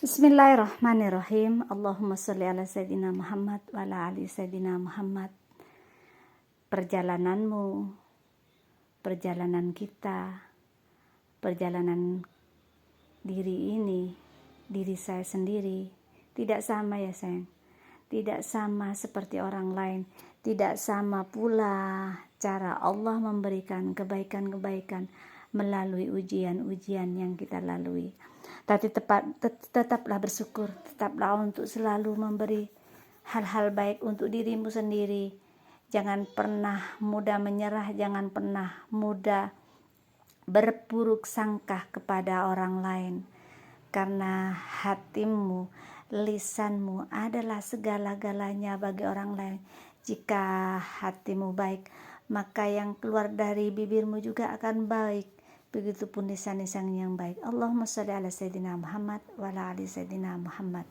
Bismillahirrahmanirrahim. Allahumma sholli ala Sayyidina Muhammad wa ala ali Sayyidina Muhammad. Perjalananmu, perjalanan kita, perjalanan diri ini, diri saya sendiri, tidak sama ya sayang. Tidak sama seperti orang lain. Tidak sama pula cara Allah memberikan kebaikan-kebaikan melalui ujian-ujian yang kita lalui. Tapi tetaplah bersyukur, tetaplah untuk selalu memberi hal-hal baik untuk dirimu sendiri. Jangan pernah mudah menyerah, jangan pernah mudah berburuk sangka kepada orang lain. Karena hatimu, lisanmu adalah segala-galanya bagi orang lain. Jika hatimu baik, maka yang keluar dari bibirmu juga akan baik. Begitupun lisan-lisan yang baik. Allahumma sholli ala Sayyidina Muhammad wa ala ali Sayyidina Muhammad.